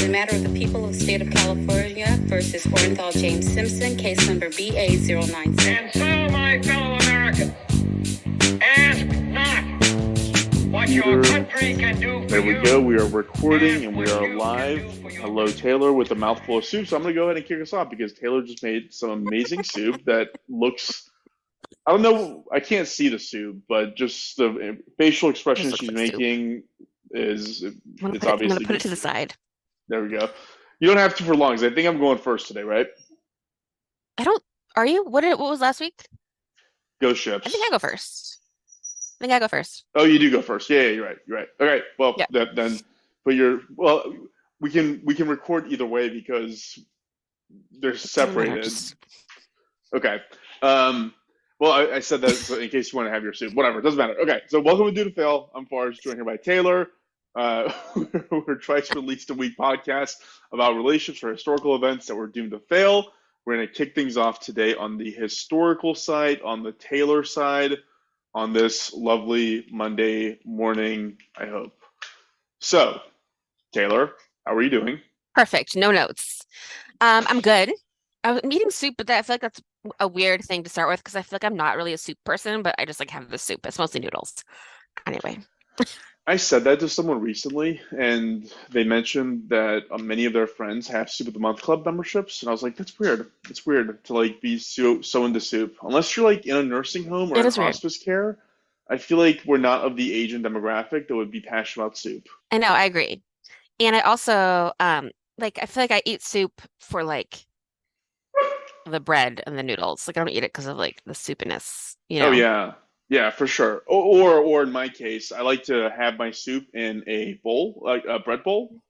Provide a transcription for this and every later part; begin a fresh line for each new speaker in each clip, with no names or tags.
In the matter of the people of the state of California versus Orenthal James Simpson, case number BA097.
And so, my fellow Americans, ask not what your country can do for
There we
you.
go. We are recording and we are live. Hello, Taylor, with a mouthful of soup. So I'm going to go ahead and kick us off because Taylor just made some amazing soup that looks, I don't know, I can't see the soup, but just the facial expression she's making is, it's obviously.
I'm going to put it to the side.
There we go. You don't have to for long, because I think I'm going first today, right?
Are you? What was last week?
Go Ships.
I think I go first.
Oh, you do go first. Yeah, you're right. Okay, well,
Yeah.
then we can record either way because they're separated. Okay. Well, I said that so in case you want to have your soup. Whatever, it doesn't matter. Okay, so welcome to Do to Fail. I'm Forrest, joined here by Taylor. We're twice released a week podcast about relationships or historical events that were doomed to fail. We're going to kick things off today on the historical side, on the Taylor side, on this lovely Monday morning, I hope. So, Taylor, how are you doing?
Perfect. No notes. I'm good. I'm eating soup, but I feel like that's a weird thing to start with because I feel like I'm not really a soup person, but I just like have the soup. It's mostly noodles. Anyway.
I said that to someone recently, and they mentioned that many of their friends have Soup of the Month Club memberships, and I was like, that's weird. It's weird to like be so into soup. Unless you're like in a nursing home or in hospice care, I feel like we're not of the age and demographic that would be passionate about soup.
I know, I agree. And I also I feel like I eat soup for like the bread and the noodles. Like I don't eat it because of like the soupiness, you know?
Oh yeah. Yeah, for sure. Or in my case, I like to have my soup in a bowl, like a bread bowl,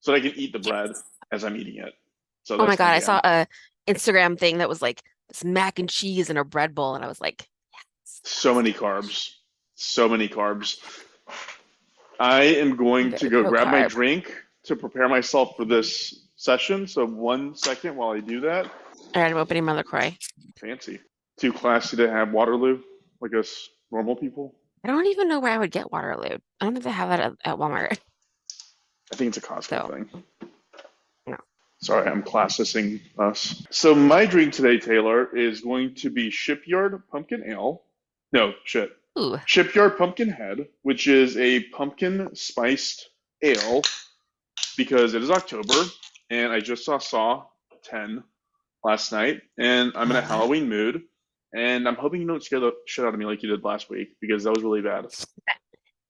so that I can eat the bread as I'm eating it. So
oh my God, I saw a Instagram thing that was like this mac and cheese in a bread bowl, and I was like, yes.
So many carbs. So many carbs. I am going to go grab my drink to prepare myself for this session. So 1 second while I do that.
All right, I'm opening my LaCroix.
Fancy. Too classy to have Waterloo, like us normal people.
I don't even know where I would get Waterloo. I don't think they have that at Walmart.
I think it's a Costco thing.
No.
Sorry, I'm classicing us. So my drink today, Taylor, is going to be Shipyard Pumpkin Ale. No, shit.
Ooh.
Shipyard Pumpkin Head, which is a pumpkin spiced ale because it is October and I just saw 10 last night and I'm in a Halloween mood and I'm hoping you don't scare the shit out of me like you did last week because that was really bad.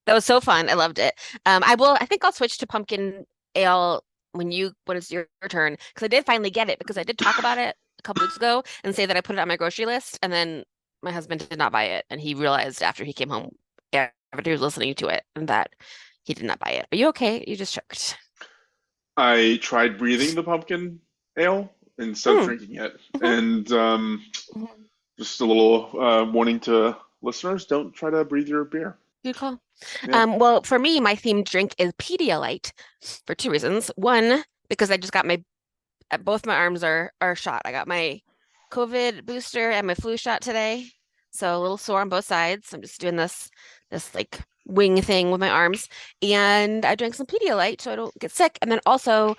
That was so fun. I loved it. I think I'll switch to pumpkin ale when it's your turn because I did finally get it because I did talk about it a couple weeks ago and say that I put it on my grocery list and then my husband did not buy it, and he realized after he came home, after he was listening to it, and that he did not buy it. Are you okay? You just choked.
I tried breathing the pumpkin ale instead of drinking it, and just a little warning to listeners: don't try to breathe your beer.
Good call.
Yeah.
Well, for me, my themed drink is Pedialyte for two reasons. One, because I just got both my arms are shot. I got my COVID booster and my flu shot today, so a little sore on both sides. I'm just doing this like wing thing with my arms, and I drank some Pedialyte so I don't get sick. And then also,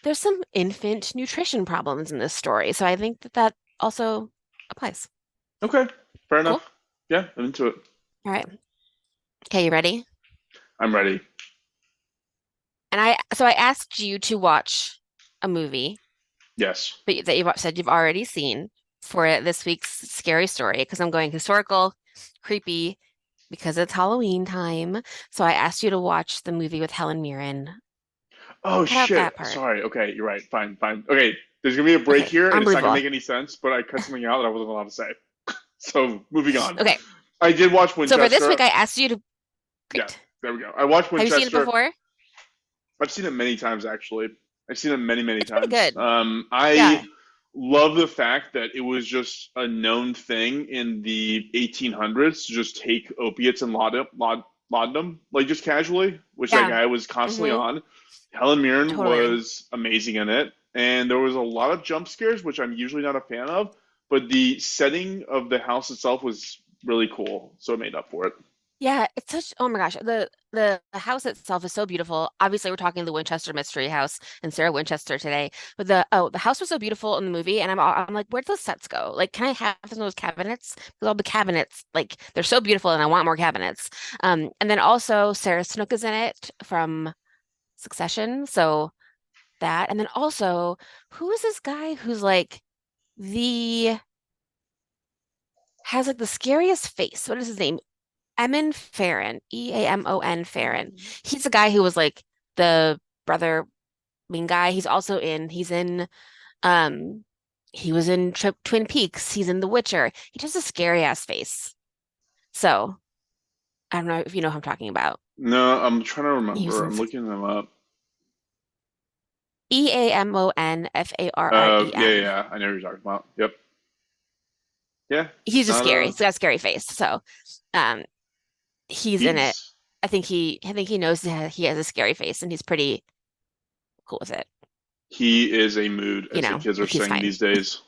there's some infant nutrition problems in this story, so I think that also applies.
Okay, fair enough. Yeah, I'm into it.
All right. Okay, you ready?
I'm ready.
And I asked you to watch a movie.
Yes.
That you've said you've already seen for this week's scary story because I'm going historical, creepy, because it's Halloween time. So I asked you to watch the movie with Helen Mirren.
Oh, shit. Sorry. Okay, you're right. Fine. Okay, there's going to be a break here, and it's not going to make any sense, but I cut something out that I wasn't allowed to say. So, moving on.
Okay.
I did watch Winchester.
So for this week, I asked you to...
Great. Yeah, there we go. I watched Winchester.
Have you seen it before?
I've seen it many times, actually. I've seen it many times.
Pretty good.
I love the fact that it was just a known thing in the 1800s to just take opiates and laudanum, like just casually, which that guy was constantly on. Helen Mirren was amazing in it, and there was a lot of jump scares, which I'm usually not a fan of, but the setting of the house itself was really cool, so it made up for it.
Yeah, it's such, oh my gosh, the house itself is so beautiful. Obviously, we're talking the Winchester Mystery House and Sarah Winchester today. But the house was so beautiful in the movie, and I'm like, where'd those sets go? Like, can I have some of those cabinets? Because all the cabinets, like, they're so beautiful, and I want more cabinets. And then also Sarah Snook is in it from Succession, so that, and then also, who is this guy who's like the has like the scariest face? What is his name? Eamon Farron, Eamon Farron. He's the guy who was like the brother main guy. He's in um he was in Twin Peaks. He's in The Witcher. He just has a scary ass face. So I don't know if you know who I'm talking about.
No, I'm trying to
He was
remember.
in
I'm looking them up. Yeah,
Eamonfarren.
yeah, I know who you're talking about. Yep. Yeah,
He's just
not
scary. He's got a scary face. So um he's in it.
he's
I think he knows that he has a scary face and he's pretty cool with it.
he is a mood, as the kids are
Like he's
saying
fine.
these days.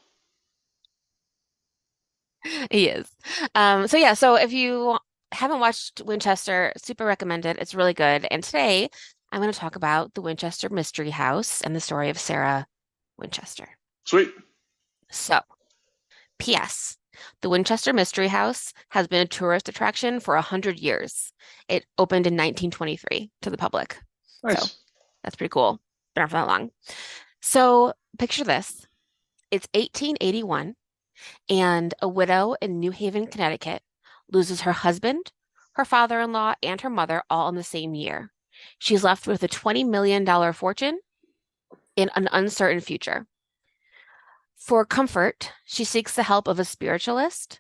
He is. So yeah, so if you haven't watched Winchester, super recommended. It's really good. And today I'm going to talk about the Winchester Mystery House and the story of Sarah Winchester.
Sweet.
So, P.S. The Winchester Mystery House has been a tourist attraction for 100 years. It opened in 1923 to the public. So
Nice.
that's pretty cool. Been around for that long. So picture this. It's 1881. And a widow in New Haven, Connecticut, loses her husband, her father-in-law, and her mother all in the same year. She's left with a $20 million fortune in an uncertain future. For comfort, she seeks the help of a spiritualist,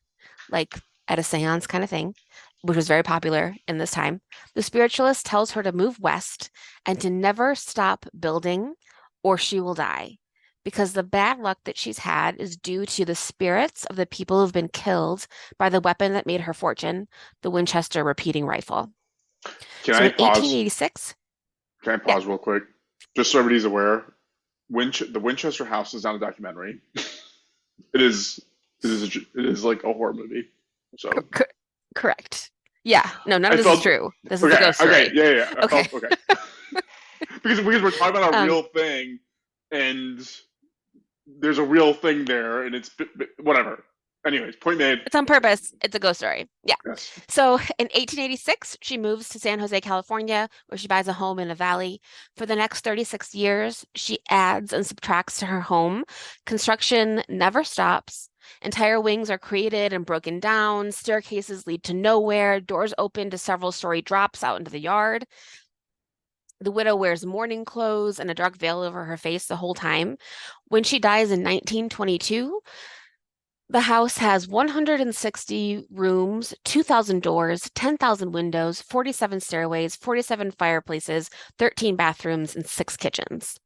like at a seance kind of thing, which was very popular in this time. The spiritualist tells her to move west and to never stop building or she will die. Because the bad luck that she's had is due to the spirits of the people who've been killed by the weapon that made her fortune, the Winchester repeating rifle.
Can
So
I
in
pause?
1886,
Can I
yeah,
pause real quick? Just so everybody's aware, the Winchester House is not a documentary. It is. It is like a horror movie. So
cor correct. Yeah, no, none
I
of this is
felt
true. This is a
okay.
ghost
Okay.
story.
Yeah. Yeah. I
Okay.
felt okay. Because we're talking about a
Um,
real thing, and there's a real thing there, and it's whatever. Anyways, point made.
it's on purpose. It's a ghost story. Yeah.
Yes.
So in 1886, she moves to San Jose, California, where she buys a home in a valley. For the next 36 years, she adds and subtracts to her home. Construction never stops. Entire wings are created and broken down. Staircases lead to nowhere. Doors open to several-story drops out into the yard. The widow wears mourning clothes and a dark veil over her face the whole time. When she dies in 1922, the house has 160 rooms, 2,000 doors, 10,000 windows, 47 stairways, 47 fireplaces, 13 bathrooms, and 6 kitchens.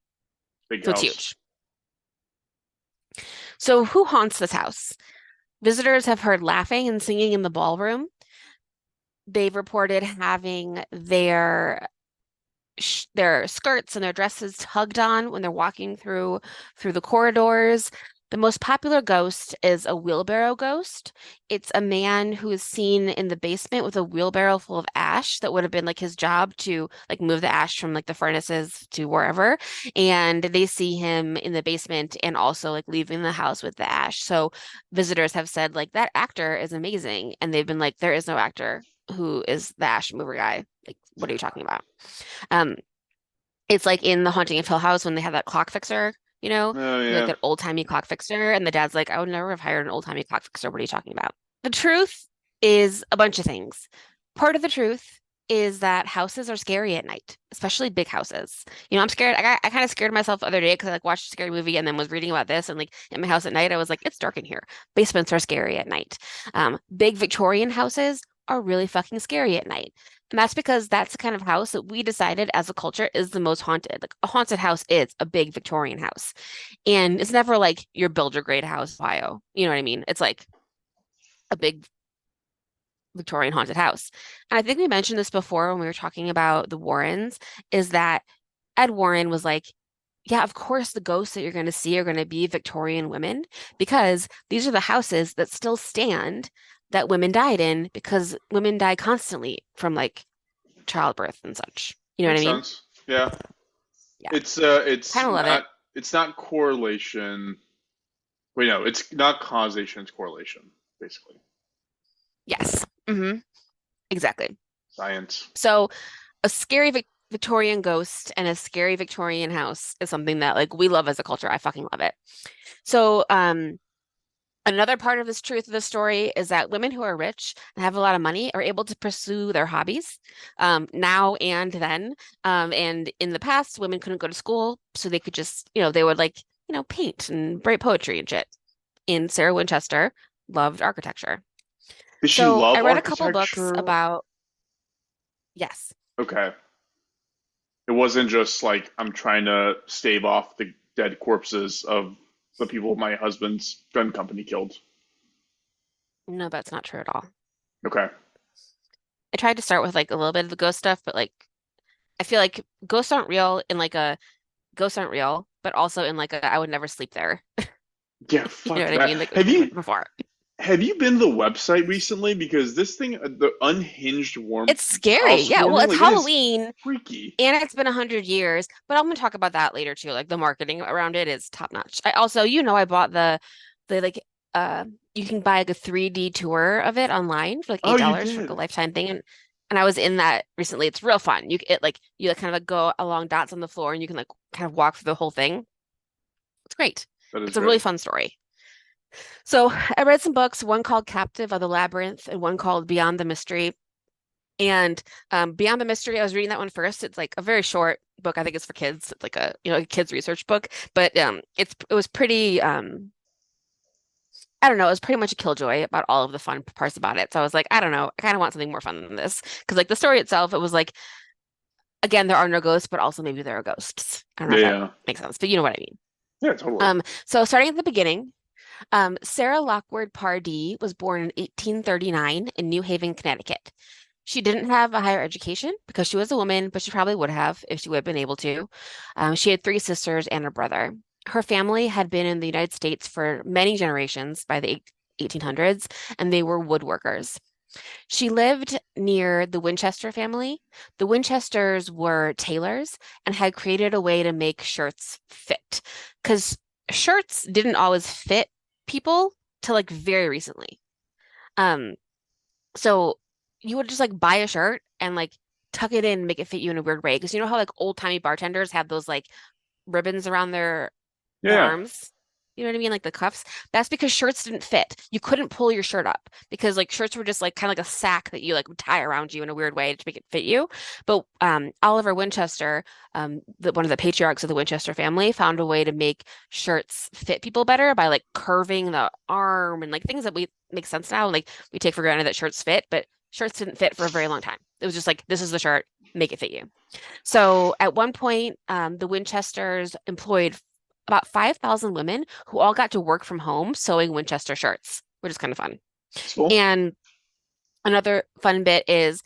Big
So it's
house.
huge. So who haunts this house? Visitors have heard laughing and singing in the ballroom. They've reported having their skirts and their dresses tugged on when they're walking through the corridors. The most popular ghost is a wheelbarrow ghost. It's a man who is seen in the basement with a wheelbarrow full of ash that would have been like his job to like move the ash from like the furnaces to wherever. And they see him in the basement and also like leaving the house with the ash. So visitors have said like that actor is amazing. And they've been like, there is no actor who is the ash mover guy. Like, what are you talking about? Um, it's like in The Haunting of Hill House when they have that clock fixer,
Oh
like
yeah.
that old-timey clock fixer, and the dad's like, I would never have hired an old-timey clock fixer. What are you talking about? The truth is a bunch of things. Part of the truth is that houses are scary at night, especially big houses. I'm scared. I kind of scared myself the other day because I like watched a scary movie and then was reading about this and like in my house at night, I was like, it's dark in here. Basements are scary at night. Big Victorian houses are really fucking scary at night. And that's because that's the kind of house that we decided as a culture is the most haunted. Like a haunted house is a big Victorian house. And it's never like your builder grade house, Ohio. You know what I mean? It's like a big Victorian haunted house. And I think we mentioned this before when we were talking about the Warrens, is that Ed Warren was like, yeah, of course the ghosts that you're going to see are going to be Victorian women because these are the houses that still stand that women died in because women die constantly from like childbirth and such. You know what I
Makes
mean?
sense. Yeah.
Yeah,
It's
kind of love it.
not correlation. Wait, no, it's not causation, it's correlation, basically.
Yes. Exactly.
Science.
So a scary Victorian ghost and a scary Victorian house is something that like we love as a culture. I fucking love it. So another part of this truth of the story is that women who are rich and have a lot of money are able to pursue their hobbies now and then. And in the past, women couldn't go to school, so they could just, they would like, paint and write poetry and shit. And Sarah Winchester loved architecture.
Did she
So I
love
read a couple books
architecture?
about, yes.
Okay. It wasn't just like I'm trying to stave off the dead corpses of the people my husband's gun company killed.
No, that's not true at all.
Okay.
I tried to start with like a little bit of the ghost stuff, but like I feel like ghosts aren't real in like a ghosts aren't real, but also in like a I would never sleep there.
Yeah,
You know
fuck
what I
that.
mean? Like we've talked about before.
Have you been to the website recently? Because this thing, the unhinged warm
It's scary.
house
Yeah, well,
warming,
it's
like it is
Halloween
freaky.
and it's been 100 years, but I'm gonna talk about that later too. Like the marketing around it is top notch. I also, I bought the like uh you can buy like a 3D tour of it online for like
Oh, you
$8 for like a
did.
lifetime thing. And I was in that recently. It's real fun. You like kind of like go along dots on the floor and you can like kind of walk through the whole thing. It's great.
That is
It's a really
great.
fun story. So I read some books, one called Captive of the Labyrinth and one called Beyond the Mystery. And Beyond the Mystery, I was reading that one first. It's like a very short book. I think it's for kids. It's like a kids research book. But it was pretty I don't know, it was pretty much a killjoy about all of the fun parts about it. So I was like, I don't know, I kind of want something more fun than this. Because like the story itself, it was like, again, there are no ghosts, but also maybe there are ghosts. I don't know if that
Yeah.
makes sense, but you know what I mean.
Yeah, totally.
So starting at the beginning, Sarah Lockwood Pardee was born in 1839 in New Haven, Connecticut. She didn't have a higher education because she was a woman, but she probably would have if she would have been able to. She had three sisters and a brother. Her family had been in the United States for many generations by the 1800s, and they were woodworkers. She lived near the Winchester family. The Winchesters were tailors and had created a way to make shirts fit because shirts didn't always fit people till like very recently. Um, so you would just like buy a shirt and like tuck it in and make it fit you in a weird way. Because you know how like old-timey bartenders have those like ribbons around their
Yeah.
arms. You know what I mean? Like the cuffs. That's because shirts didn't fit. You couldn't pull your shirt up because like shirts were just like kind of like a sack that you like would tie around you in a weird way to make it fit you. But Oliver Winchester, one of the patriarchs of the Winchester family, found a way to make shirts fit people better by like curving the arm and like things that we make sense now. Like we take for granted that shirts fit, but shirts didn't fit for a very long time. It was just like this is the shirt, make it fit you. So at one point, the Winchesters employed about 5,000 women who all got to work from home sewing Winchester shirts, which is kind of fun.
It's cool.
And another fun bit is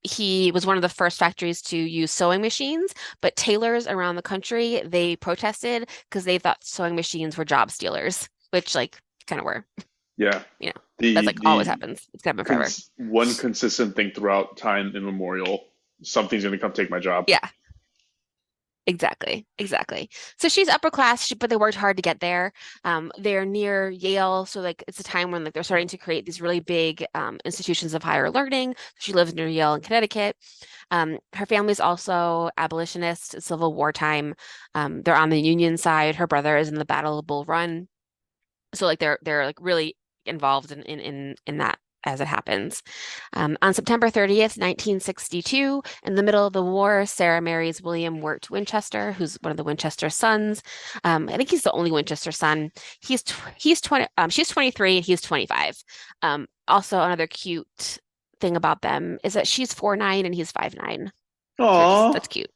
he was one of the first factories to use sewing machines, but tailors around the country, they protested because they thought sewing machines were job stealers, which like kind of were,
Yeah.
you know, that's
The
like always
the
happens. It's happened forever.
one consistent thing throughout time immemorial. Something's gonna come take my job.
Yeah. Exactly, exactly. So she's upper class, but they worked hard to get there. They're near Yale, so like it's a time when like they're starting to create these really big institutions of higher learning. She lives near Yale in Connecticut. Her family's also abolitionist, Civil War time. They're on the Union side. Her brother is in the Battle of Bull Run. So like they're like really involved in that as it happens. On September 30th, 1962, in the middle of the war, Sarah marries William Wirt Winchester, who's one of the Winchester sons. I think he's the only Winchester son. He's 20, she's 23 and he's 25. Also another cute thing about them is that she's 4'9" and he's 5'9".
Aw,
That's cute.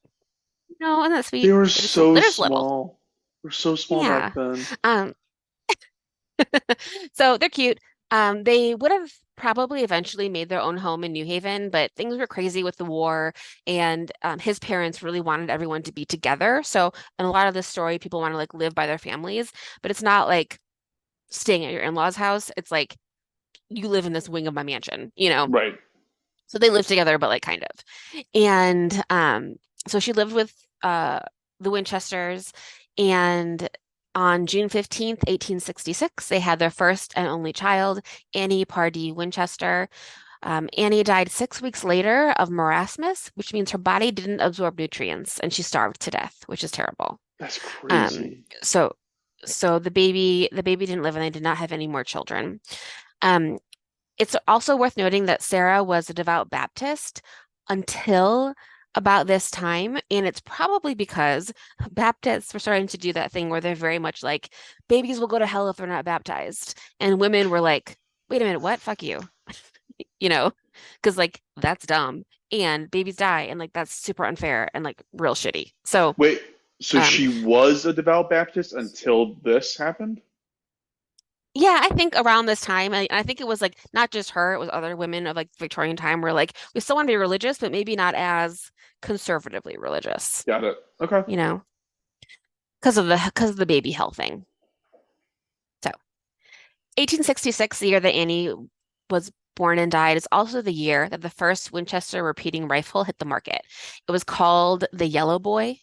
No, and that's
they
sweet.
were
They're just,
so
they're just little.
small. They were so small
Yeah.
back then.
Um, So they're cute. They would have probably eventually made their own home in New Haven, but things were crazy with the war, and his parents really wanted everyone to be together. So in a lot of this story, people want to like live by their families, but it's not like staying at your in-laws' house. It's like you live in this wing of my mansion, you know?
Right.
So they lived together, but like kind of. And so she lived with the Winchesters, and on June 15th, 1866, they had their first and only child, Annie Pardee Winchester. Annie died 6 weeks later of marasmus, which means her body didn't absorb nutrients and she starved to death, which is terrible.
That's
Um,
crazy.
so so the baby didn't live and they did not have any more children. Um, it's also worth noting that Sarah was a devout Baptist until about this time, and it's probably because Baptists were starting to do that thing where they're very much like, babies will go to hell if they're not baptized. And women were like, wait a minute, what? Fuck you. You know, because like that's dumb. And babies die, and like that's super unfair and like real shitty. So,
Wait, so
um,
she was a devout Baptist until this happened?
yeah, I think around this time, I think it was like not just her, it was other women of like Victorian time where like we still want to be religious, but maybe not as conservatively religious,
Got it. Okay.
you know, because of the baby health thing. So 1866, the year that Annie was born and died, is also the year that the first Winchester repeating rifle hit the market. It was called the Yellow Boy.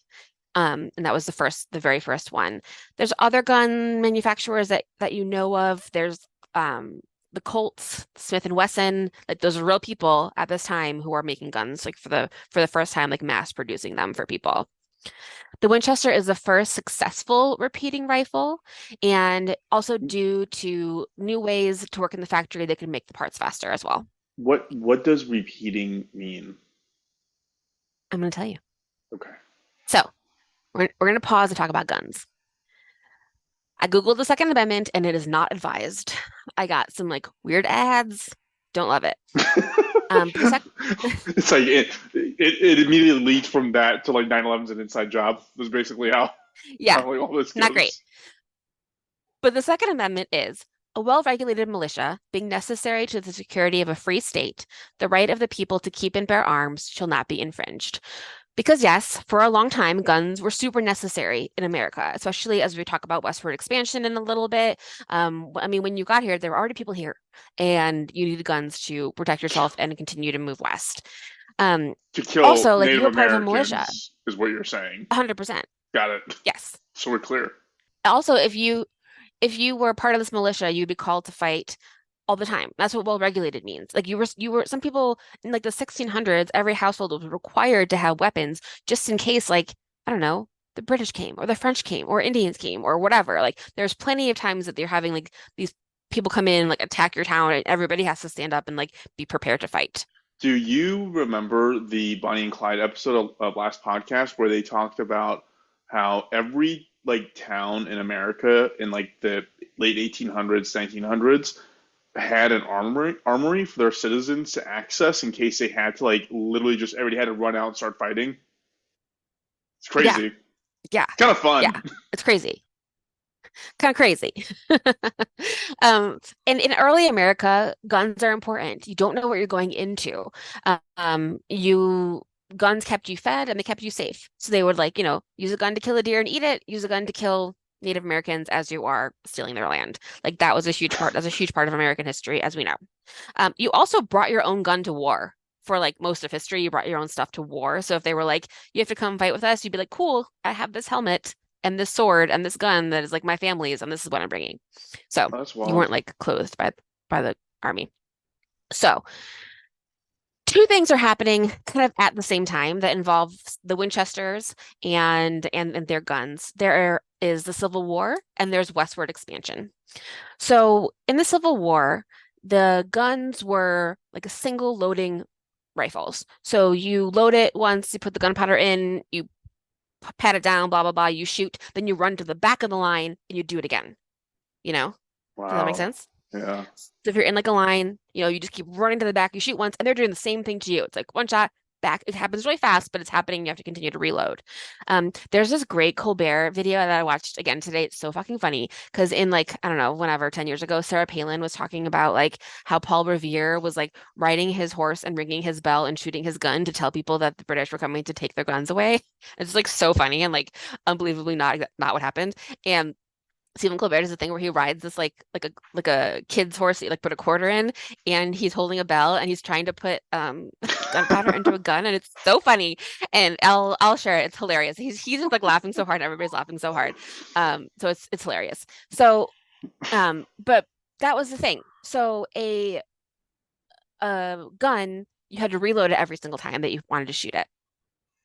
And that was the very first one. There's other gun manufacturers that you know of. There's the Colts, Smith and Wesson. Like those are real people at this time who are making guns like for the first time, like mass producing them for people. The Winchester is the first successful repeating rifle, and also due to new ways to work in the factory, they can make the parts faster as well.
What does repeating mean?
I'm going to tell you.
Okay.
So we're going to pause and talk about guns. I Googled the Second Amendment and it is not advised. I got some like weird ads. Don't love it. But the sec
It's like it immediately leads from that to like 9/11's an inside job. Was basically
yeah,
how like all this
not great.
goes.
But the Second Amendment is a well-regulated militia being necessary to the security of a free state, the right of the people to keep and bear arms shall not be infringed. Because yes, for a long time, guns were super necessary in America, especially as we talk about westward expansion in a little bit. I mean, when you got here, there were already people here, and you needed guns to protect yourself and continue to move west. Um,
To kill
Also, like you
Native
were part of a militia,
Americans is what you're saying.
100%.
Got it.
Yes.
So we're clear.
Also, if you were part of this militia, you'd be called to fight all the time. That's what well-regulated means. Like you were some people in like the 1600s, every household was required to have weapons just in case, like, I don't know, the British came or the French came or Indians came or whatever. Like there's plenty of times that they're having like these people come in, like attack your town, and everybody has to stand up and like be prepared to fight.
Do you remember the Bonnie and Clyde episode of last podcast where they talked about how every like town in America in like the late 1800s, 1900s had an armory for their citizens to access in case they had to like literally just everybody had to run out and start fighting? It's
Yeah,
crazy.
yeah,
Kind of
yeah.
fun.
It's crazy. Kind of crazy. In early America, guns are important. You don't know what you're going into. You guns kept you fed and they kept you safe. So they would like, use a gun to kill a deer and eat it, use a gun to kill Native Americans as you are stealing their land. Like that was a huge part. That's a huge part of American history, as we know. You also brought your own gun to war. For like most of history, you brought your own stuff to war. So if they were like, you have to come fight with us, you'd be like, cool, I have this helmet and this sword and this gun that is like my family's, and this is what I'm bringing. So
That's
you
wild.
weren't like clothed by the army. So two things are happening kind of at the same time that involve the Winchesters and their guns. There is the Civil War and there's westward expansion. So in the Civil War, the guns were like a single loading rifles. So you load it once, you put the gunpowder in, you pat it down, blah, blah, blah, you shoot, then you run to the back of the line and you do it again. You know? Does that make
Wow.
sense?
Yeah.
So if you're in like a line, you just keep running to the back, you shoot once, and they're doing the same thing to you. It's like one shot, back. It happens really fast, but it's happening. You have to continue to reload. There's this great Colbert video that I watched again today. It's so fucking funny because in like, I don't know, whenever, 10 years ago, Sarah Palin was talking about like how Paul Revere was like riding his horse and ringing his bell and shooting his gun to tell people that the British were coming to take their guns away. It's like so funny and like unbelievably not what happened. And Stephen Colbert does a thing where he rides this like a kid's horse that you like put a quarter in, and he's holding a bell and he's trying to put gunpowder into a gun, and it's so funny. And I'll share it. It's hilarious. He's just like laughing so hard, and everybody's laughing so hard. So it's hilarious. So but that was the thing. So a gun, you had to reload it every single time that you wanted to shoot it.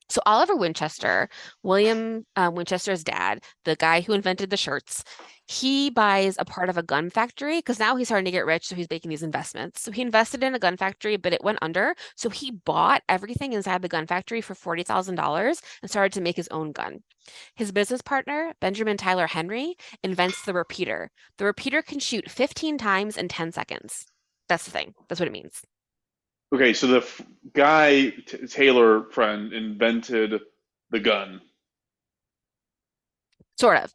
So Oliver Winchester, William Winchester's dad, the guy who invented the shirts, he buys a part of a gun factory because now he's starting to get rich, so he's making these investments. So he invested in a gun factory, but it went under. So he bought everything inside the gun factory for $40,000 and started to make his own gun. His business partner, Benjamin Tyler Henry, invents the repeater. The repeater can shoot 15 times in 10 seconds. That's the thing. That's what it means.
Okay, so the guy Taylor friend invented the gun.
Sort of.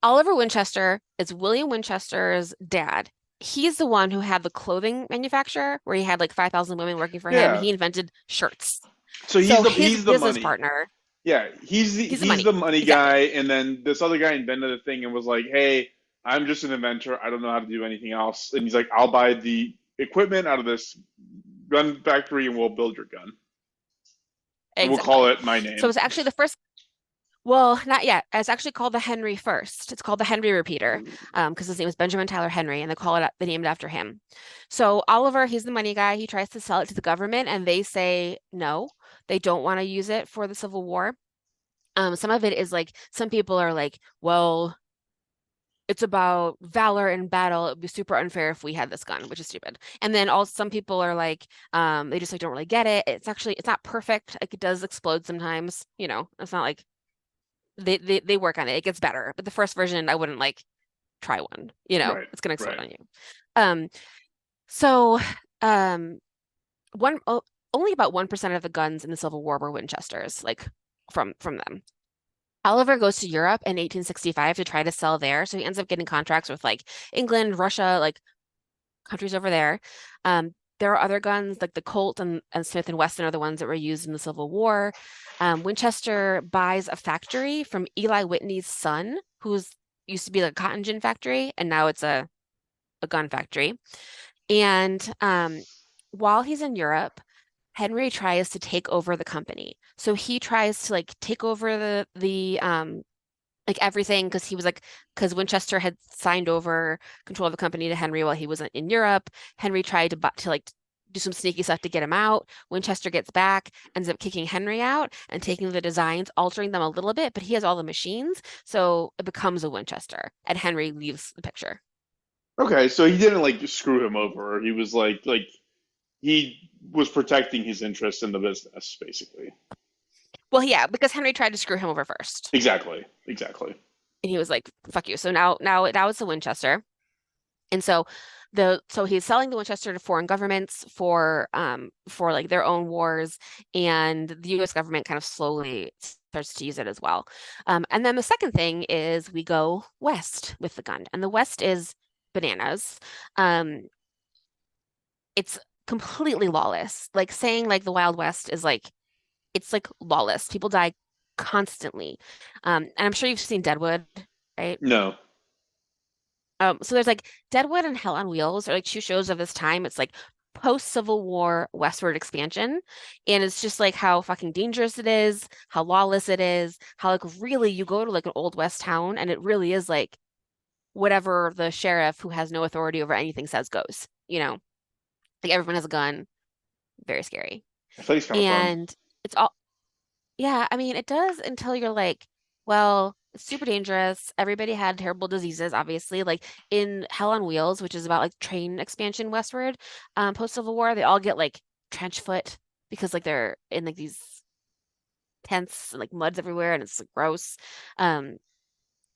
Oliver Winchester is William Winchester's dad. He's the one who had the clothing manufacturer where he had like 5,000 women working for him.
Yeah.
He invented shirts.
So
So
his
his
the
business
money.
partner,
Yeah, he's
he's the
the
money.
money guy, and then this other guy invented a thing and was like, "Hey, I'm just an inventor. I don't know how to do anything else." And he's like, "I'll buy the equipment out of this gun factory, and we'll build your gun. And we'll call
Exactly.
it my name."
So it's actually the first, well, not yet. It's actually called the Henry first. It's called the Henry repeater because his name is Benjamin Tyler Henry, and they named it after him. So Oliver, he's the money guy. He tries to sell it to the government, and they say no. They don't want to use it for the Civil War. Some of it is like some people are like, well, it's about valor in battle. It would be super unfair if we had this gun, which is stupid. And then also some people are like, they just like don't really get it. It's not perfect. Like it does explode sometimes. It's not like they work on it. It gets better. But the first version, I wouldn't like try one.
Right,
It's gonna explode
right.
on you. Um, so only about 1% of the guns in the Civil War were Winchesters, like from them. Oliver goes to Europe in 1865 to try to sell there. So he ends up getting contracts with like England, Russia, like countries over there. There are other guns like the Colt and Smith and Wesson are the ones that were used in the Civil War. Winchester buys a factory from Eli Whitney's son, who's used to be like a cotton gin factory, and now it's a gun factory. And while he's in Europe, Henry tries to take over the company. So he tries to like take over the like everything because Winchester had signed over control of the company to Henry while he was in Europe. Henry tried to like do some sneaky stuff to get him out. Winchester gets back, ends up kicking Henry out and taking the designs, altering them a little bit, but he has all the machines, so it becomes a Winchester, and Henry leaves the picture.
Okay, so he didn't like screw him over. He was like he was protecting his interest in the business, basically.
Well, yeah, because Henry tried to screw him over first,
Exactly.
and he was like, "Fuck you." So now it's the Winchester. And so he's selling the Winchester to foreign governments for like their own wars, and the US government kind of slowly starts to use it as well. And then the second thing is we go west with the gun, and the West is bananas. It's completely lawless. Like saying like the Wild West is like it's like lawless. People die constantly. And I'm sure you've seen Deadwood, right?
No.
So there's like Deadwood and Hell on Wheels are like two shows of this time. It's like post-Civil War westward expansion. And it's just like how fucking dangerous it is, how lawless it is, how like really you go to like an old West town and it really is like whatever the sheriff who has no authority over anything says goes, Like everyone has a gun. Very scary.
I thought he's kind of fun.
And it's all, yeah, I mean, it does until you're like, well, it's super dangerous. Everybody had terrible diseases, obviously. Like in Hell on Wheels, which is about like train expansion westward, post-Civil War, they all get like trench foot because like they're in like these tents and like mud's everywhere and it's like gross.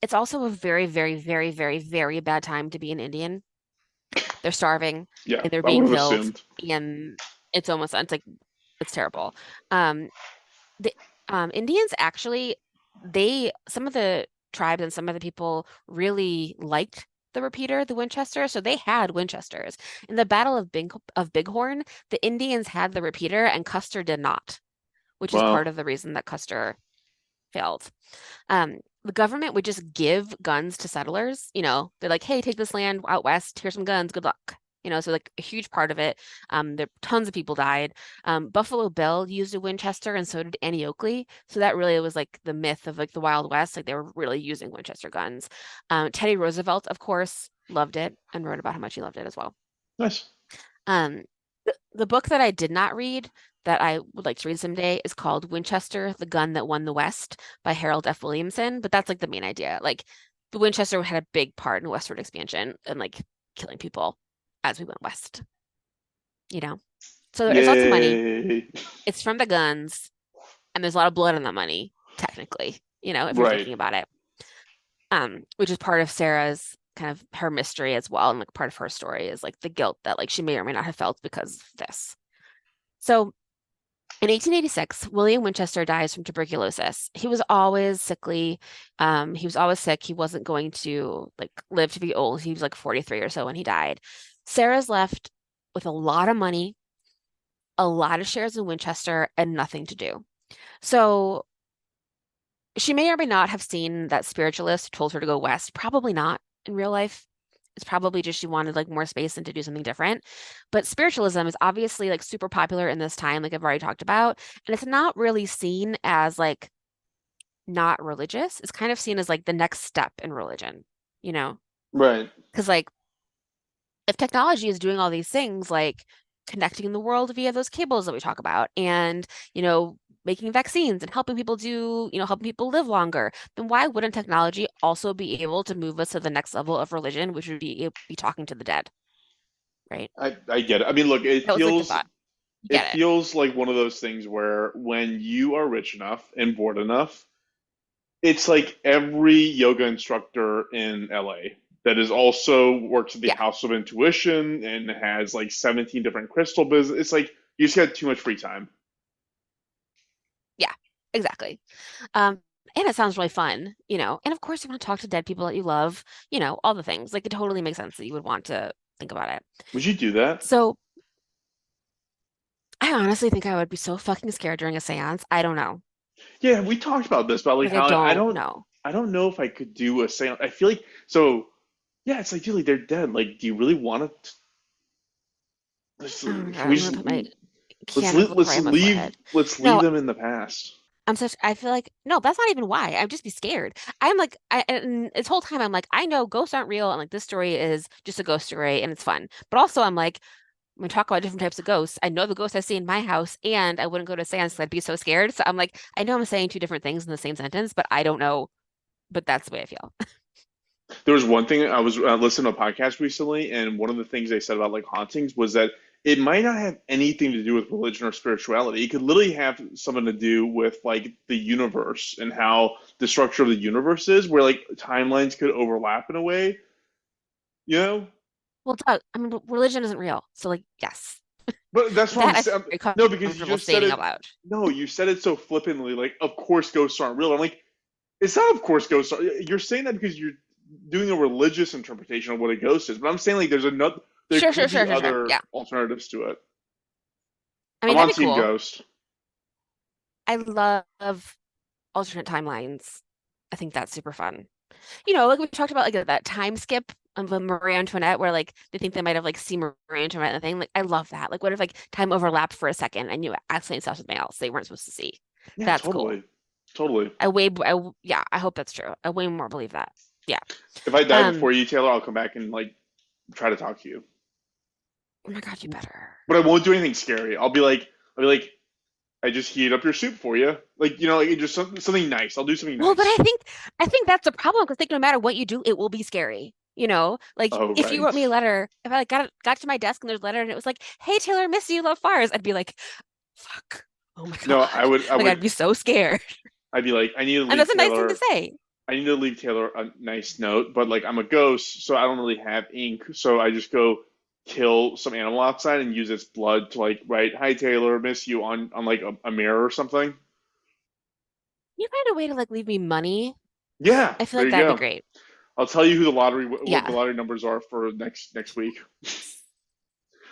It's also a very, very, very, very, very bad time to be an Indian. They're starving
Yeah,
and they're
I would
being
have
killed,
assumed.
and it's like it's terrible. The Indians actually, some of the tribes and some of the people really liked the repeater, the Winchester, so they had Winchesters. In the Battle of Bighorn, the Indians had the repeater and Custer did not, which is
Wow.
part of the reason that Custer failed. The government would just give guns to settlers. They're like, hey, take this land out west. Here's some guns. Good luck. So like a huge part of it. There tons of people died. Buffalo Bill used a Winchester, and so did Annie Oakley. So that really was like the myth of like the Wild West. Like they were really using Winchester guns. Teddy Roosevelt, of course, loved it and wrote about how much he loved it as well.
Nice.
The book that I did not read that I would like to read someday is called Winchester, the Gun That Won the West by Harold F. Williamson. But that's like the main idea. Like the Winchester had a big part in westward expansion and like killing people as we went west. So there's lots of money.
Yay.
It's from the guns, and there's a lot of blood on that money, technically, if you're
Right.
thinking about it. Which is part of Sarah's kind of her mystery as well, and like part of her story is like the guilt that like she may or may not have felt because of this. So in 1886, William Winchester dies from tuberculosis. He was always sickly. He was always sick. He wasn't going to like live to be old. He was like 43 or so when he died. Sarah's left with a lot of money, a lot of shares in Winchester, and nothing to do. So she may or may not have seen that spiritualist who told her to go west. Probably not in real life. It's probably just she wanted like more space and to do something different. But spiritualism is obviously like super popular in this time, like I've already talked about. And it's not really seen as like not religious. It's kind of seen as like the next step in religion,
Right.
Because like if technology is doing all these things like connecting the world via those cables that we talk about and, making vaccines and helping people helping people live longer, then why wouldn't technology also be able to move us to the next level of religion, which would be talking to the dead, right?
I get it. I mean, look,
That was like the thought.
it feels like one of those things where when you are rich enough and bored enough, it's like every yoga instructor in LA that is also works at the
Yeah,
House of Intuition and has like 17 different crystal business. It's like you just got too much free time.
yeah, exactly. And it sounds really fun, and of course you want to talk to dead people that you love, all the things. Like it totally makes sense that you would want to think about it.
Would you do that?
So I honestly think I would be so fucking scared during a seance. I don't know.
Yeah, we talked about this, about like
Like I
how
don't know.
I don't know if I could do a seance. I feel like so yeah, it's like dude, like they're dead. Like, do you really want to?
Oh my God,
Can we
I'm
just
gonna put my can of LaCroix on my forehead.
let's leave
No,
them in the past.
I feel like, no, that's not even why. I'd just be scared. I'm like, and this whole time I'm like, I know ghosts aren't real. And like, this story is just a ghost story and it's fun. But also I'm like, when we talk about different types of ghosts, I know the ghosts I see in my house and I wouldn't go to a seance because I'd be so scared. So I'm like, I know I'm saying two different things in the same sentence, but I don't know. But that's the way I feel.
There was one thing I was listening to a podcast recently, and one of the things they said about like hauntings was that it might not have anything to do with religion or spirituality. It could literally have something to do with like the universe and how the structure of the universe is, where like timelines could overlap in a way, you know?
Well, Doug, I mean, religion isn't real. So like, yes,
But that's what I'm
that I
saying.
feel very
No, because you
comfortable
just said
stating
it.
out loud.
No, you said it so flippantly, like, of course ghosts aren't real. I'm like, it's not, of course ghosts are. You're saying that because you're doing a religious interpretation of what a ghost is. But I'm saying like there's another, there
Sure,
could
sure, sure,
be
sure, sure.
other
Yeah.
alternatives to it.
I
I'm
mean,
on
that'd be
Team
cool.
Ghost.
I love alternate timelines. I think that's super fun. Like we talked about like that time skip of Marie Antoinette where like they think they might have like seen Marie Antoinette and the thing. Like I love that. Like what if like time overlapped for a second and you accidentally saw something else they weren't supposed to see?
Yeah,
That's cool.
totally, totally.
Yeah, I hope that's true. I way more believe that. Yeah.
If I die
Um,
before you, Taylor, I'll come back and like try to talk to you.
oh my God, you better.
But I won't do anything scary. I'll be like, I just heat up your soup for you. Like, like just something nice. I'll do something
Well, but
nice.
I think that's the problem because like no matter what you do, it will be scary. Like
Oh,
if you
right.
wrote me a letter, if I like got to my desk and there's a letter and it was like, "Hey Taylor, miss you, love Fars," I'd be like, "Fuck, oh my
No,
God!" Like I'd be so scared,
I'd be like, I need to
and
leave
that's a nice thing to
Taylor.
say.
I need to leave Taylor a nice note, but like I'm a ghost, so I don't really have ink. So I just go kill some animal outside and use its blood to like write, "Hi Taylor, miss you" on like a mirror or something.
You find a way to like leave me money.
Yeah,
I feel
there
like
you
that'd be
go.
great.
I'll tell you who the lottery what the
Yeah.
lottery numbers are for next week.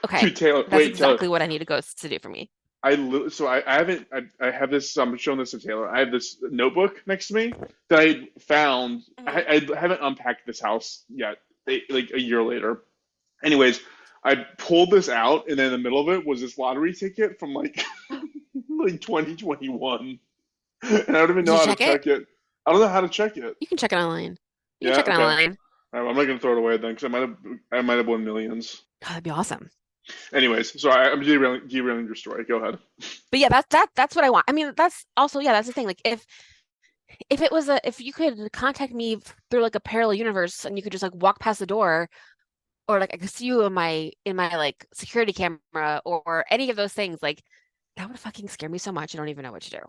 Okay.
Dude, Taylor,
That's
wait, Taylor,
exactly what I need a ghost to do for me.
I haven't I have this. I'm showing this to Taylor. I have this notebook next to me that I found.
Mhm.
I haven't unpacked this house yet. Like a year later. Anyways, I pulled this out, and in the middle of it was this lottery ticket from like like 2021, and I don't even
Did
know
you
how to
check it?
check it. I don't know how to check it.
You can check it online. You can
Yeah.
check it
Okay.
online.
I'm not gonna throw it away then, because I might have won millions.
Oh, that'd be awesome.
Anyways, so I'm derailing your story. Go ahead.
But yeah, that's what I want. I mean, that's also, yeah, that's the thing. Like if it was if you could contact me through like a parallel universe and you could just like walk past the door, or like I could see you in my like security camera or any of those things, like that would fucking scare me so much. I don't even know what to do.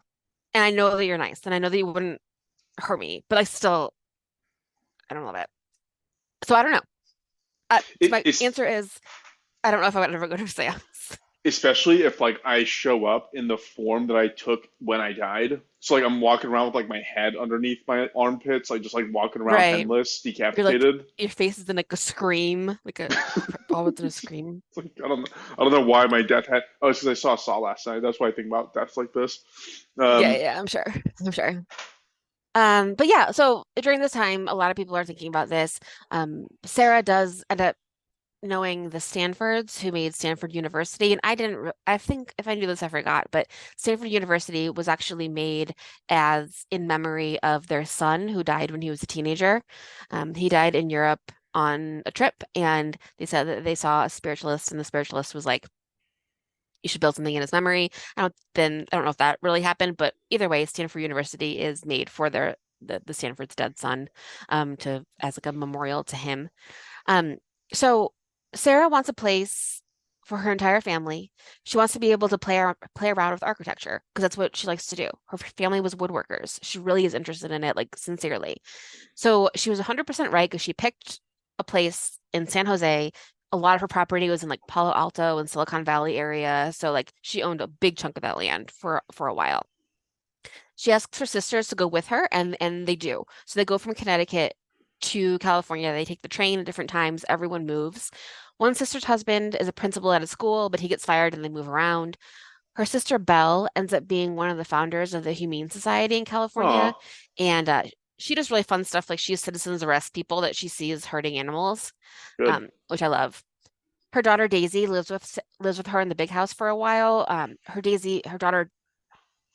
And I know that you're nice, and I know that you wouldn't hurt me, but I don't love it. So I don't know. So my
It's
answer is I don't know if I would ever go to a seance.
especially if like I show up in the form that I took when I died. So like I'm walking around with like my head underneath my armpits, like just like walking around
Right.
headless,
You're like
decapitated.
your face is in like a scream, like a all within a scream.
It's like I don't know why my death had. Oh, it's because I saw Saw last night. That's why I think about deaths like this.
Yeah,
Um,
yeah, I'm sure. I'm sure. But yeah, so during this time, a lot of people are thinking about this. Sarah does end up knowing the Stanfords who made Stanford University. And I think if I knew this, I forgot, but Stanford University was actually made as in memory of their son who died when he was a teenager. He died in Europe on a trip, and they said that they saw a spiritualist, and the spiritualist was like, you should build something in his memory. I don't know if that really happened, but either way, Stanford University is made for the Stanford's dead son, to as like a memorial to him. Um, so Sarah wants a place for her entire family. She wants to be able to play around with architecture because that's what she likes to do. Her family was woodworkers. She really is interested in it, like sincerely. So she was 100% right because she picked a place in San Jose. A lot of her property was in like Palo Alto and Silicon Valley area. So like she owned a big chunk of that land for a while. She asks her sisters to go with her, and they do. So they go from Connecticut to California. They take the train at different times. Everyone moves. One sister's husband is a principal at a school, but he gets fired and they move around. Her sister Belle ends up being one of the founders of the Humane Society in California,
oh,
and she does really fun stuff. Like she citizens arrest people that she sees hurting animals,
good.
which I love. Her daughter Daisy lives with her in the big house for a while. Her daughter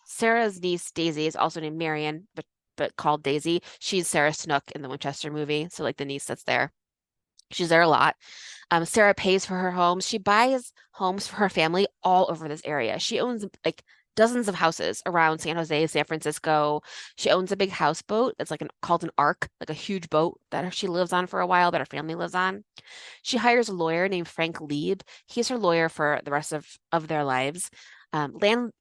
Sarah's niece Daisy is also named Marion, but called Daisy. She's Sarah Snook in the Winchester movie, so like the niece that's there. She's there a lot. Sarah pays for her homes. She buys homes for her family all over this area. She owns like dozens of houses around San Jose, San Francisco. She owns a big houseboat. It's like called an ark, like a huge boat that she lives on for a while, that her family lives on. She hires a lawyer named Frank Lieb. He's her lawyer for the rest of their lives.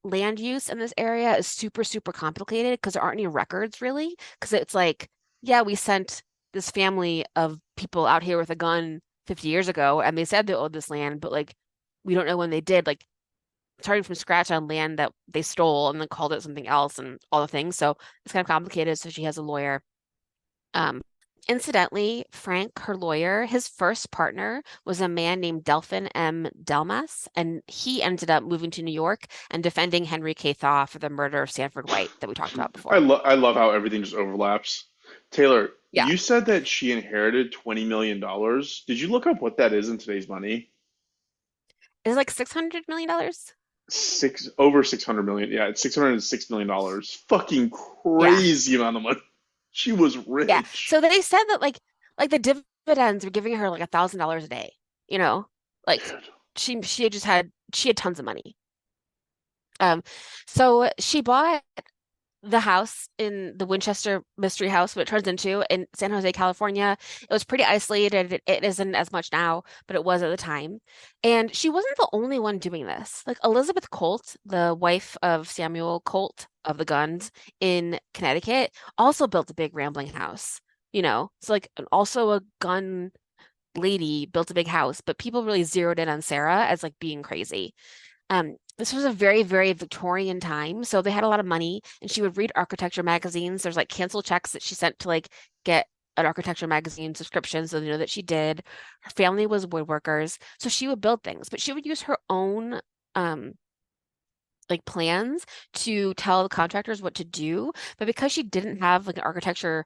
Land use in this area is super, super complicated because there aren't any records really. Because it's like, yeah, we sent this family of people out here with a gun 50 years ago, and they said they owed this land, but like we don't know when they did. Like starting from scratch on land that they stole and then called it something else and all the things. So it's kind of complicated. So she has a lawyer. Um, Incidentally, Frank, her lawyer, his first partner was a man named Delphin M. Delmas, and he ended up moving to New York and defending Henry K. Thaw for the murder of Sanford White that we talked about before.
I love how everything just overlaps. Taylor,
Yeah.
you said that she inherited $20 million. Did you look up what that is in today's money?
Is it like $600 million?
Over 600 million. Yeah, it's $606 million. Fucking
Yeah.
crazy amount of money. She was
Yeah.
rich.
So they said that like the dividends were giving her like $1,000 a day, you know? Like
Dude.
she had tons of money. So she bought the house in the Winchester Mystery House, what it turns into in San Jose, California. It was pretty isolated. It isn't as much now, but it was at the time. And she wasn't the only one doing this. Like Elizabeth Colt, the wife of Samuel Colt of the Guns in Connecticut, also built a big rambling house, you know? So like also a gun lady built a big house, but people really zeroed in on Sarah as like being crazy. This was a very, very Victorian time, so they had a lot of money, and she would read architecture magazines. There's like cancel checks that she sent to like get an architecture magazine subscription, so they know that she did. Her family was woodworkers, so she would build things, but she would use her own um like plans to tell the contractors what to do. But because she didn't have like an architecture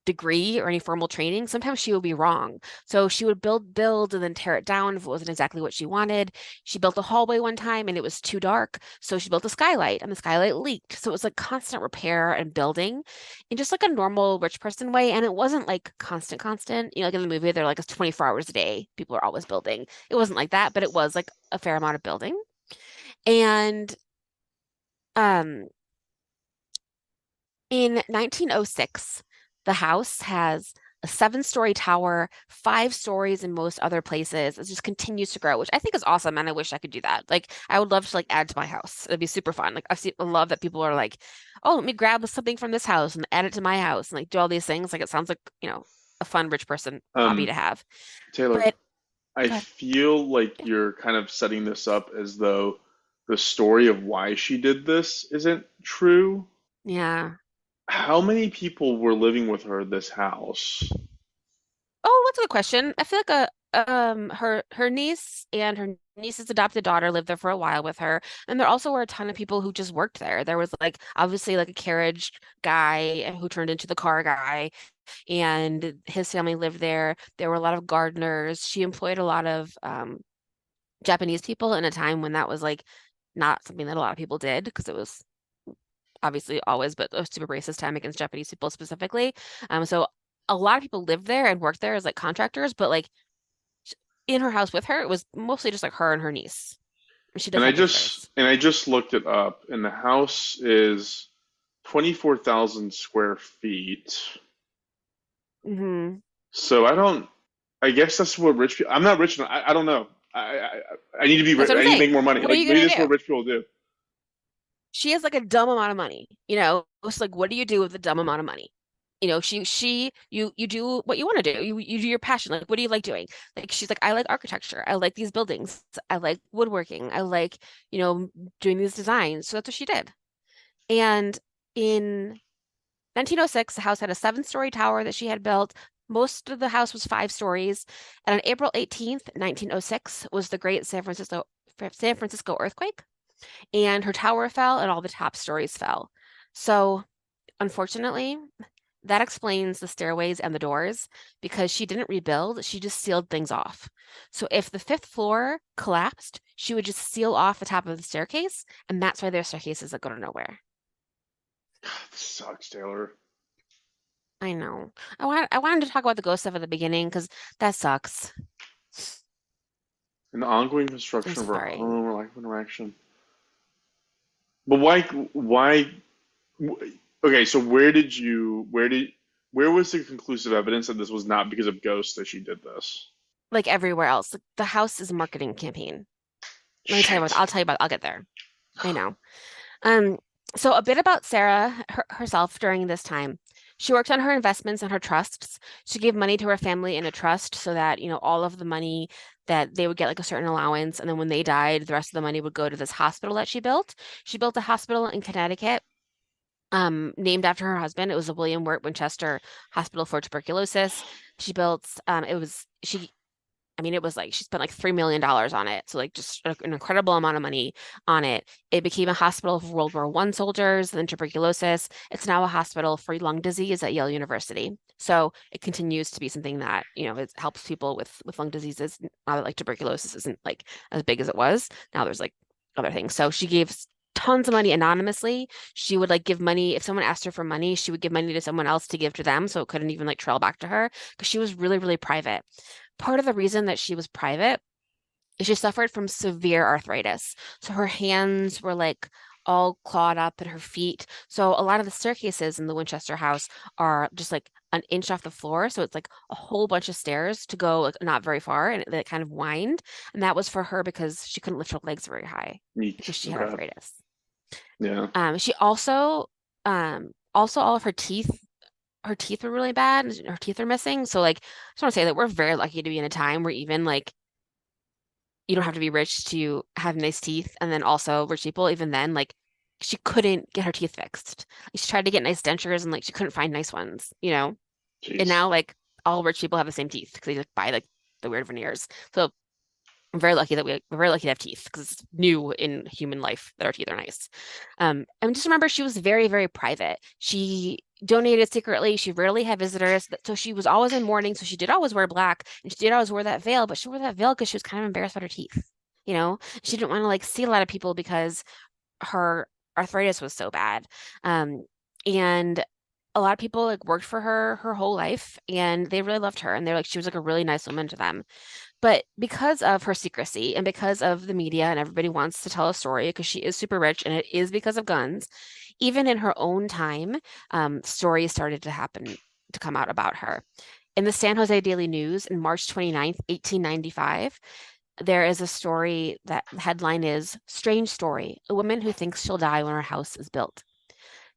degree or any formal training, sometimes she would be wrong. So she would build, and then tear it down if it wasn't exactly what she wanted. She built a hallway one time and it was too dark. So she built a skylight and the skylight leaked. So it was like constant repair and building in just like a normal rich person way. And it wasn't like constant. You know, like in the movie, they're like it's 24 hours a day. People are always building. It wasn't like that, but it was like a fair amount of building. And um in 1906, the house has a 7-story tower, 5 stories in most other places. It just continues to grow, which I think is awesome, and I wish I could do that. Like, I would love to like add to my house. It'd be super fun. Like, I love that people are like, "Oh, let me grab something from this house and add it to my house," and like do all these things. Like, it sounds like, a fun rich person hobby to
Um,
have.
Taylor,
But
I
go ahead.
feel like you're kind of setting this up as though the story of why she did this isn't true.
Yeah.
How many people were living with her in this house?
Oh, that's a good question. I feel like her niece and her niece's adopted daughter lived there for a while with her. And there also were a ton of people who just worked there. There was like obviously like a carriage guy who turned into the car guy, and his family lived there. There were a lot of gardeners. She employed a lot of Japanese people in a time when that was like not something that a lot of people did because it was obviously always, but a super racist time against Japanese people specifically. So a lot of people lived there and worked there as like contractors, but like in her house with her, it was mostly just like her and her niece. And she does
And I
have
just
visitors.
and I just looked it up, and the house is 24,000 square feet.
Hmm.
So I don't. I guess that's what rich people. I'm not rich enough. I don't know. I need to be.
That's what I'm
I need to
saying.
make more money.
What are
Like
you
maybe
gonna
this is what
do?
rich people do.
She has like a dumb amount of money, you know? It's like, what do you do with a dumb amount of money? You do what you want to do. You do your passion. Like, what do you like doing? Like, she's like, I like architecture. I like these buildings. I like woodworking. I like, you know, doing these designs. So that's what she did. And in 1906, the house had a 7-story tower that she had built. Most of the house was 5 stories. And on April 18th, 1906, was the Great San Francisco earthquake, and her tower fell and all the top stories fell. So, unfortunately, that explains the stairways and the doors because she didn't rebuild, she just sealed things off. So, if the fifth floor collapsed, she would just seal off the top of the staircase, and that's why their staircases that go to nowhere.
This sucks, Taylor.
I know. I wanted to talk about the ghost stuff at the beginning because that sucks.
An ongoing
I'm
construction of her
sorry.
home or life interaction. But why? Why? Okay, so where was the conclusive evidence that this was not because of ghosts that she did this?
Like everywhere else, the house is a marketing campaign. Let me tell you what,
Shit.
I'll tell you about, I'll get there. I know. Um, so a bit about Sarah herself during this time. She worked on her investments and her trusts. She gave money to her family in a trust so that, all of the money that they would get like a certain allowance. And then when they died, the rest of the money would go to this hospital that she built. She built a hospital in Connecticut, named after her husband. It was the William Wirt Winchester Hospital for Tuberculosis. She built, it was, she I mean, it was like she spent like $3 million on it. So like just an incredible amount of money on it. It became a hospital for World War I soldiers, then tuberculosis. It's now a hospital for lung disease at Yale University. So it continues to be something that, it helps people with lung diseases. Now that like tuberculosis isn't like as big as it was. Now there's like other things. So she gave tons of money anonymously. She would like give money if someone asked her for money, she would give money to someone else to give to them. So it couldn't even like trail back to her because she was really, really private. Part of the reason that she was private is she suffered from severe arthritis. So her hands were like all clawed up and her feet. So a lot of the staircases in the Winchester house are just like an inch off the floor. So it's like a whole bunch of stairs to go like not very far and they kind of wind. And that was for her because she couldn't lift her legs very high because
Eek.
she had
Okay.
arthritis.
Yeah.
She also all of her teeth were really bad. Her teeth are missing. So like, I just want to say that we're very lucky to be in a time where even like you don't have to be rich to have nice teeth. And then also rich people, even then, like she couldn't get her teeth fixed. Like, she tried to get nice dentures and like she couldn't find nice ones. And
Jeez.
now like all rich people have the same teeth because they like buy like the weird veneers. So I'm very lucky that we're very lucky to have teeth because it's new in human life that our teeth are nice. And just remember, she was very, very private. She donated secretly. She rarely had visitors. So she was always in mourning. So she did always wear black and she did always wear that veil, but she wore that veil because she was kind of embarrassed about her teeth. You know, she didn't want to like see a lot of people because her arthritis was so bad. And a lot of people like worked for her whole life and they really loved her. And they're like, she was like a really nice woman to them. But because of her secrecy and because of the media and everybody wants to tell a story because she is super rich and it is because of guns, even in her own time, stories started to happen to come out about her. In the San Jose Daily News in March 29th, 1895, there is a story that the headline is Strange Story, a woman who thinks she'll die when her house is built.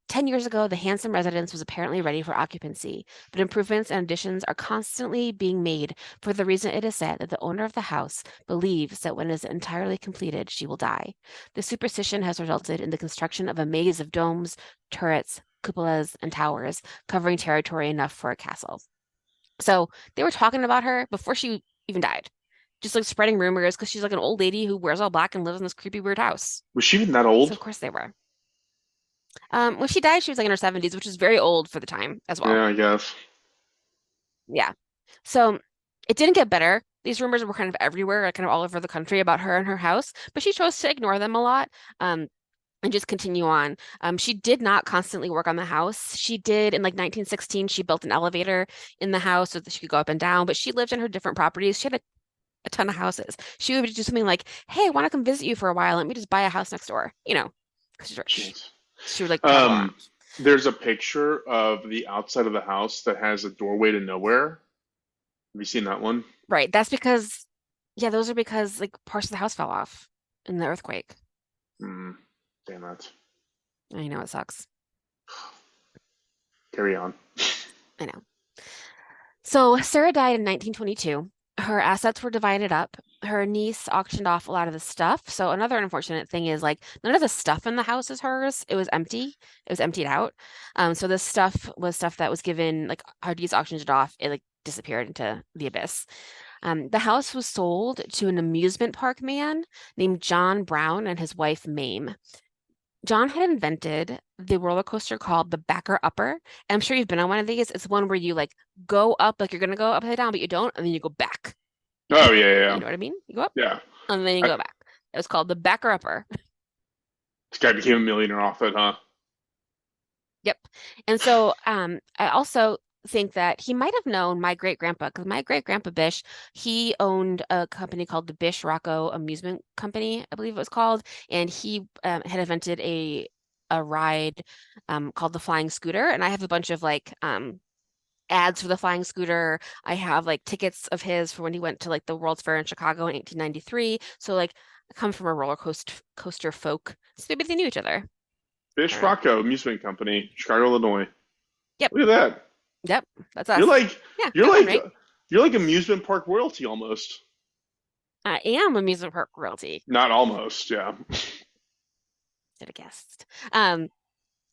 10 years ago, the handsome residence was apparently ready for occupancy, but improvements and additions are constantly being made for the reason it is said that the owner of the house believes that when it is entirely completed, she will die. The superstition has resulted in the construction of a maze of domes, turrets, cupolas, and towers, covering territory enough for a castle. So they were talking about her before she even died, just like spreading rumors because she's like an old lady who wears all black and lives in this creepy, weird house.
Was she even that
So
old?
of course they were. When she died, she was like in her 70s, which is very old for the time as well.
Yeah, I guess.
Yeah. So it didn't get better. These rumors were kind of everywhere, like kind of all over the country about her and her house, but she chose to ignore them a lot. And just continue on. She did not constantly work on the house. She did in like 1916, she built an elevator in the house so that she could go up and down, but she lived in her different properties. She had a ton of houses. She would do something like, hey, I want to come visit you for a while. Let me just buy a house next door, you know, because she's rich.
Jeez.
She would like travel around.
There's a picture of the outside of the house that has a doorway to nowhere. Have you seen that one?
Right. That's because, yeah, those are because like parts of the house fell off in the earthquake.
Mm, damn it.
I know it sucks.
Carry on.
I know. So Sarah died in 1922. Her assets were divided up. Her niece auctioned off a lot of the stuff. So another unfortunate thing is like none of the stuff in the house is hers. It was empty. It was emptied out. So this stuff was stuff that was given, like her niece auctioned it off. It like disappeared into the abyss. The house was sold to an amusement park man named John Brown and his wife Mame. John had invented the roller coaster called the Backer Upper. And I'm sure you've been on one of these. It's one where you like go up, like you're gonna go upside down, but you don't, and then you go back.
Oh yeah,
You
yeah,
know what I mean? You go up
yeah.
and then you
I,
go back. It was called the Backer Upper.
this guy became a millionaire off it, huh?
Yep. And so I also think that he might have known my great grandpa because my great grandpa Bish, he owned a company called the Bish Rocco Amusement Company, I believe it was called, and he had invented a ride called the Flying Scooter. And I have a bunch of like ads for the Flying Scooter. I have like tickets of his for when he went to like the World's Fair in Chicago in 1893. So like I come from a coaster folk, so maybe they knew each other. I
Fish
don't know.
Rocco Amusement Company, Chicago, Illinois.
Yep.
Look at that.
Yep. That's
You're
us.
like
Yeah,
you're
good one,
like
right?
you're like amusement park royalty almost.
I am amusement park royalty.
Not almost, yeah.
Should have guessed.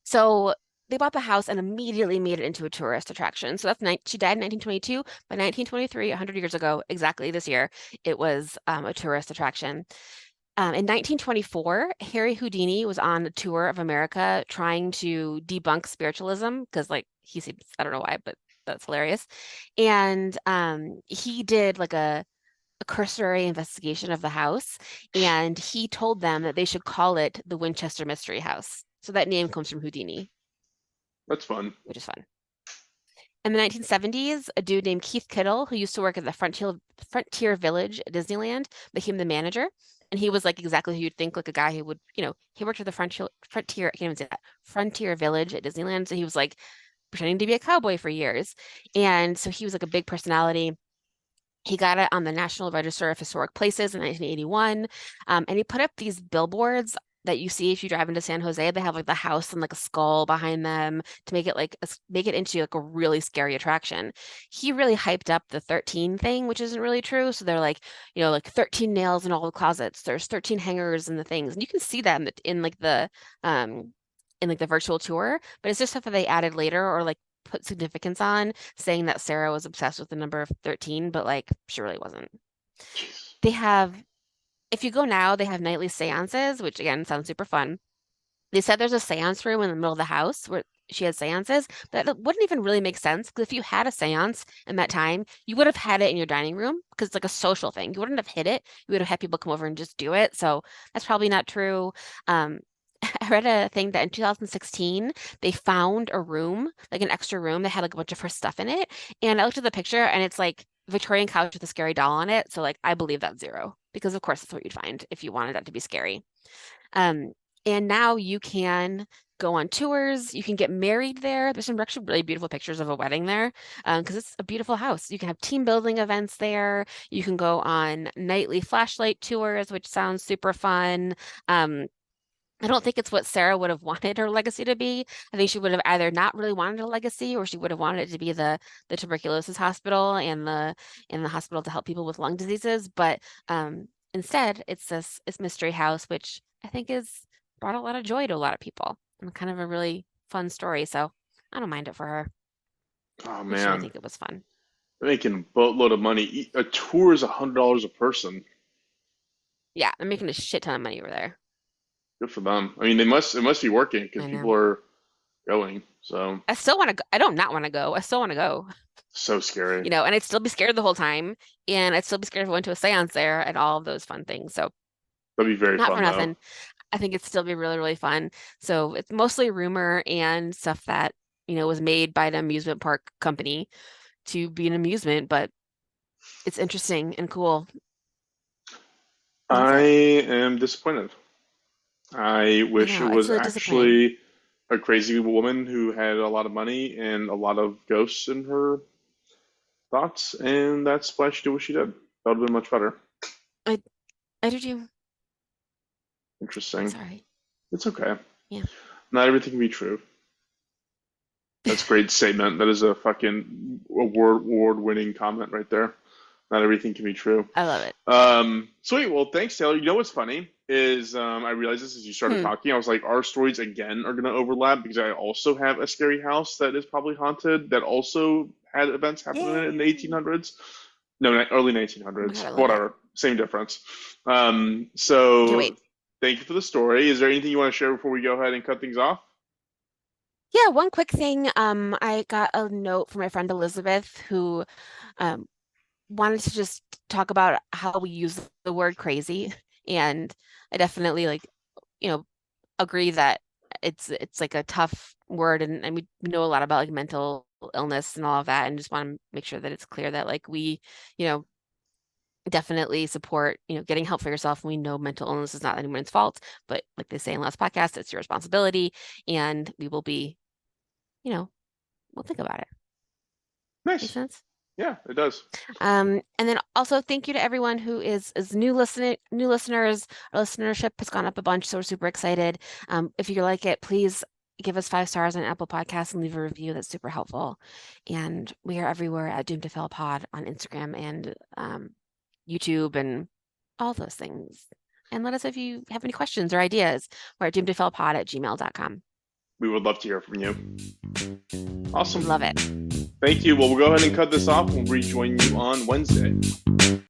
So they bought the house and immediately made it into a tourist attraction. So she died in 1922. By 1923, 100 years ago, exactly this year, it was a tourist attraction. In 1924, Harry Houdini was on a tour of America trying to debunk spiritualism because, like, he seems, I don't know why, but that's hilarious. And he did like a cursory investigation of the house, and he told them that they should call it the Winchester Mystery House. So that name comes from Houdini,
That's fun.
which is fun. In the 1970s, a dude named Keith Kittle, who used to work at the Frontier Village at Disneyland, became the manager. And he was like exactly who you'd think, like a guy who would, he worked at the Frontier, I can't even say that, Frontier Village at Disneyland. So he was like pretending to be a cowboy for years. And so he was like a big personality. He got it on the National Register of Historic Places in 1981. And he put up these billboards that you see if you drive into San Jose. They have like the house and like a skull behind them to make it like make it into like a really scary attraction. He really hyped up the 13 thing, which isn't really true. So they're like, like 13 nails in all the closets. There's 13 hangers and the things. And you can see them in like the virtual tour, but it's just stuff that they added later or like put significance on, saying that Sarah was obsessed with the number of 13, but like she really wasn't.
Jeez.
They have if you go now, they have nightly seances, which again sounds super fun. They said there's a seance room in the middle of the house where she has seances, but that wouldn't even really make sense because if you had a seance in that time, you would have had it in your dining room because it's like a social thing. You wouldn't have hid it. You would have had people come over and just do it. So that's probably not true. Um, I read a thing that in 2016 they found a room, like an extra room that had like a bunch of her stuff in it. And I looked at the picture and it's like Victorian couch with a scary doll on it. So like I believe that's zero because of course that's what you'd find if you wanted that to be scary. Um, and now you can go on tours. You can get married there. There's some actually really beautiful pictures of a wedding there because it's a beautiful house. You can have team building events there. You can go on nightly flashlight tours, which sounds super fun. Um, I don't think it's what Sarah would have wanted her legacy to be. I think she would have either not really wanted a legacy or she would have wanted it to be the tuberculosis hospital and the hospital to help people with lung diseases. But instead, it's this mystery house, which I think is brought a lot of joy to a lot of people and kind of a really fun story. So I don't mind it for her.
Oh
At least she might
man,
think it was fun.
they're making a boatload of money. A tour is $100 a person.
Yeah, I'm making a shit ton of money over there.
Good for them. I mean, it must be working because
I
people
know.
are going. So
I still want to go. I don't not want to go. I still want to go.
so scary.
And I'd still be scared the whole time, and I'd still be scared of going to a seance there and all of those fun things. So
That'd be very
not for
fun though.
nothing. I think it'd still be really, really fun. So it's mostly rumor and stuff that, was made by an amusement park company to be an amusement, but it's interesting and cool. And that's
I
it.
am disappointed. I
I
wish it
know, it's
was
really disappointing.
actually a crazy woman who had a lot of money and a lot of ghosts in her thoughts, and that's why she did what she did. That would have been much better.
I I do too.
Interesting.
Sorry.
It's okay.
Yeah.
Not everything can be true. That's a great statement. That is a fucking award-winning comment right there. Not everything can be true.
I love it.
Sweet. Well, thanks, Taylor. You know what's funny is I realized this as you started
Hmm.
talking. I was like, our stories again are going to overlap because I also have a scary house that is probably haunted that also had events happen in it in the
Yay.
1800s. No, early
Oh my God,
1900s.
I love it.
Whatever. Same difference.
Can't
So
wait.
thank you for the story. Is there anything you want to share before we go ahead and cut things off?
Yeah, one quick thing. I got a note from my friend Elizabeth who um wanted to just talk about how we use the word crazy. And I definitely you know, agree that it's like a tough word and we know a lot about like mental illness and all of that and just want to make sure that it's clear that like we, you know, definitely support, getting help for yourself. We know mental illness is not anyone's fault, but like they say in last podcast, it's your responsibility and we will be, you know, we'll think about it. Make
Nice.
sense?
Yeah, it does.
And then also thank you to everyone who is new listeners. Our listenership has gone up a bunch, so we're super excited. If you like it, please give us 5 stars on Apple Podcasts and leave a review. That's super helpful. And we are everywhere at Doom to Fail Pod on Instagram and YouTube and all those things. And let us know if you have any questions or ideas. We're at doomtofailpod@gmail.com.
We would love to hear from you. Awesome.
Love it.
Thank you. Well, we'll go ahead and cut this off. We'll rejoin you on Wednesday.